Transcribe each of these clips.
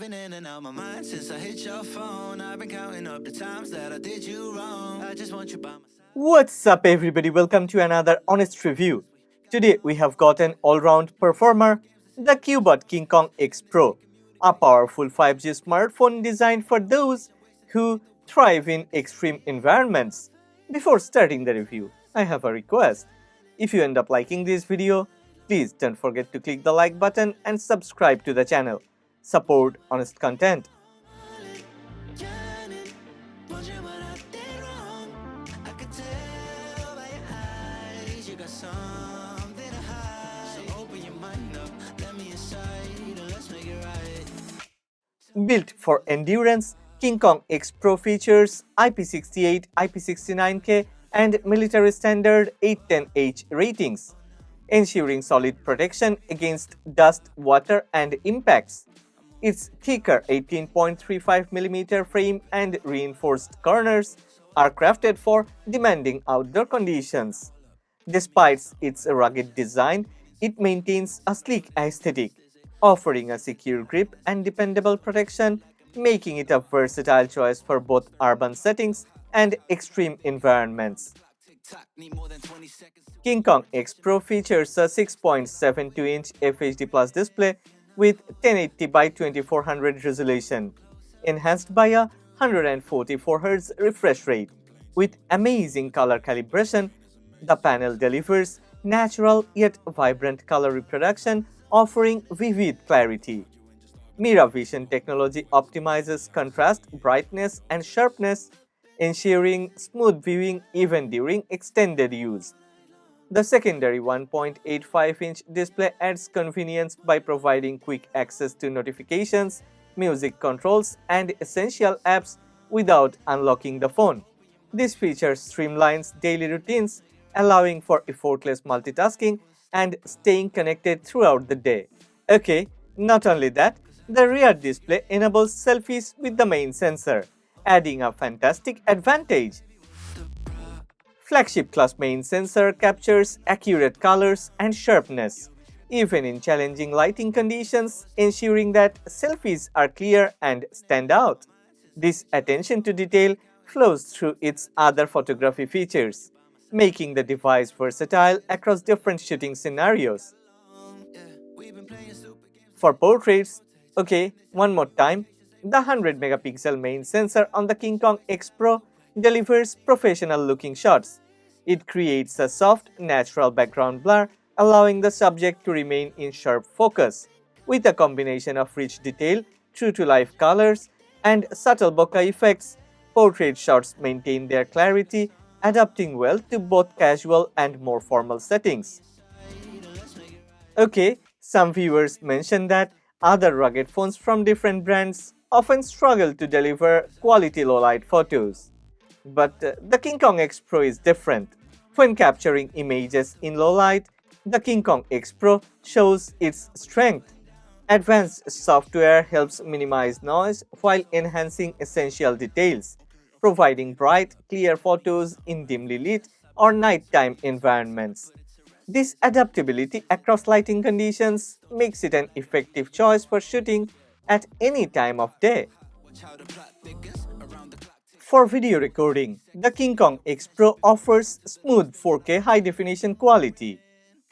Been in and out my mind since I hit your phone. I've been counting up the times that I did you wrong. I just want you by my side. What's up everybody, welcome to another honest review. Today we have got an all-round performer, the Cubot KingKong X Pro, a powerful 5G smartphone designed for those who thrive in extreme environments. Before starting the review, I have a request. If you end up liking this video, please don't forget to click the like button and subscribe to the channel. Support honest content. Wondering what I did wrong. I could tell by your eyes you got something to hide. So open your mind up, let me inside, and let's make it right. Built for endurance, KingKong X Pro features IP68, IP69K and military standard 810H ratings, ensuring solid protection against dust, water and impacts. Its thicker 18.35mm frame and reinforced corners are crafted for demanding outdoor conditions. Despite its rugged design, it maintains a sleek aesthetic, offering a secure grip and dependable protection, making it a versatile choice for both urban settings and extreme environments. KingKong X Pro features a 6.72-inch FHD Plus display with 1080 by 2400 resolution, enhanced by a 144Hz refresh rate. With amazing color calibration, the panel delivers natural yet vibrant color reproduction, offering vivid clarity. MiraVision technology optimizes contrast, brightness, and sharpness, ensuring smooth viewing even during extended use. The secondary 1.85-inch display adds convenience by providing quick access to notifications, music controls, and essential apps without unlocking the phone. This feature streamlines daily routines, allowing for effortless multitasking and staying connected throughout the day. Okay, not only that, the rear display enables selfies with the main sensor, adding a fantastic advantage. Flagship class main sensor captures accurate colors and sharpness, even in challenging lighting conditions, ensuring that selfies are clear and stand out. This attention to detail flows through its other photography features, making the device versatile across different shooting scenarios. For portraits, okay, one more time, the 100 megapixel main sensor on the KingKong X Pro delivers professional looking shots. It creates a soft, natural background blur, allowing the subject to remain in sharp focus. With a combination of rich detail, true to life colors, and subtle bokeh effects, portrait shots maintain their clarity, adapting well to both casual and more formal settings. Okay, some viewers mentioned that other rugged phones from different brands often struggle to deliver quality low-light photos. But the KingKong X Pro is different. When capturing images in low light, the KingKong X Pro shows its strength. Advanced software helps minimize noise while enhancing essential details, providing bright, clear photos in dimly lit or nighttime environments. This adaptability across lighting conditions makes it an effective choice for shooting at any time of day. For video recording, the KingKong X Pro offers smooth 4K high-definition quality.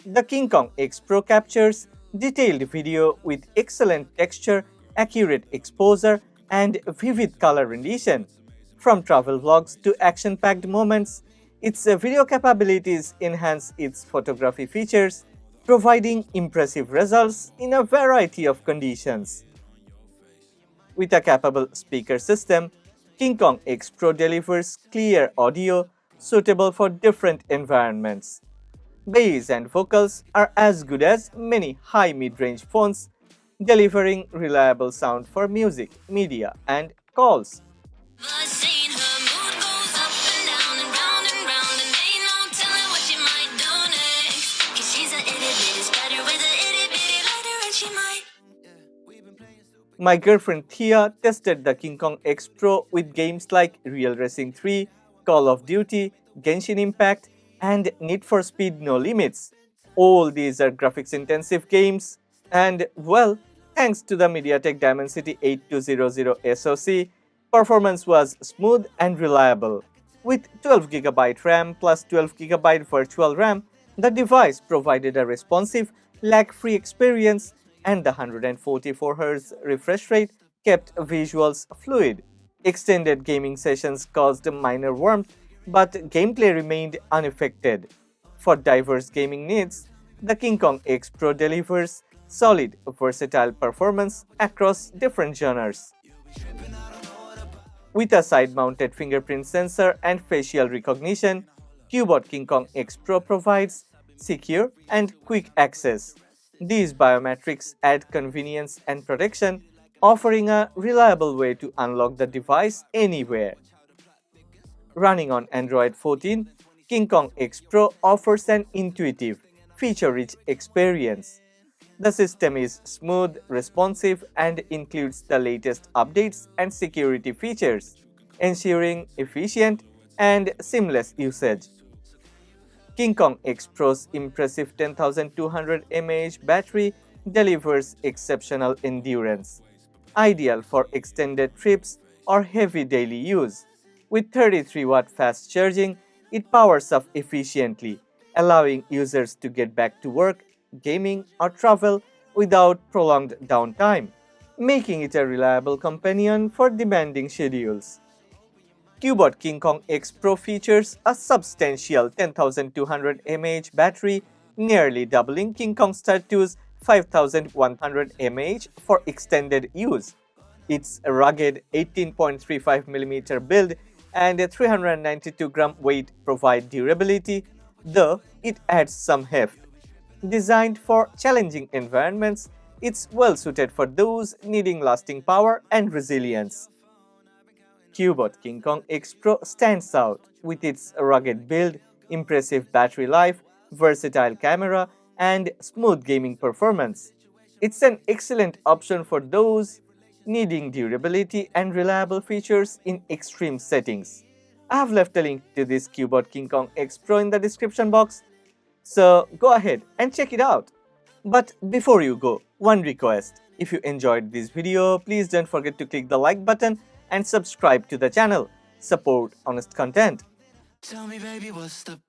The KingKong X Pro captures detailed video with excellent texture, accurate exposure, and vivid color rendition. From travel vlogs to action-packed moments, its video capabilities enhance its photography features, providing impressive results in a variety of conditions. With a capable speaker system, KingKong X Pro delivers clear audio suitable for different environments. Bass and vocals are as good as many high mid-range phones, delivering reliable sound for music, media, and calls. My girlfriend Thea tested the KingKong X Pro with games like Real Racing 3, Call of Duty, Genshin Impact, and Need for Speed No Limits. All these are graphics intensive games, and well, Thanks to the MediaTek Dimensity 8200 SoC, performance was smooth and reliable. With 12GB RAM plus 12GB virtual RAM, the device provided a responsive, lag-free experience, and the 144Hz refresh rate kept visuals fluid. Extended gaming sessions caused minor warmth, but gameplay remained unaffected. For diverse gaming needs, the KingKong X Pro delivers solid, versatile performance across different genres. With a side-mounted fingerprint sensor and facial recognition, Cubot KingKong X Pro provides secure and quick access. These biometrics add convenience and protection, offering a reliable way to unlock the device anywhere. Running on Android 14, KingKong X Pro offers an intuitive, feature-rich experience. The system is smooth, responsive, and includes the latest updates and security features, ensuring efficient and seamless usage. KingKong X Pro's impressive 10,200 mAh battery delivers exceptional endurance, ideal for extended trips or heavy daily use. With 33-watt fast charging, it powers up efficiently, allowing users to get back to work, gaming, or travel without prolonged downtime, making it a reliable companion for demanding schedules. Cubot KingKong X Pro features a substantial 10,200 mAh battery, nearly doubling King Kong Star 2's 5,100 mAh for extended use. Its rugged 18.35mm build and a 392-gram weight provide durability, though it adds some heft. Designed for challenging environments, it's well suited for those needing lasting power and resilience. Cubot KingKong X Pro stands out with its rugged build, impressive battery life, versatile camera, and smooth gaming performance. It's an excellent option for those needing durability and reliable features in extreme settings. I have left a link to this Cubot KingKong X Pro in the description box, so go ahead and check it out. But before you go, one request. If you enjoyed this video, please don't forget to click the like button and subscribe to the channel. Support honest content. Tell me, baby, what's the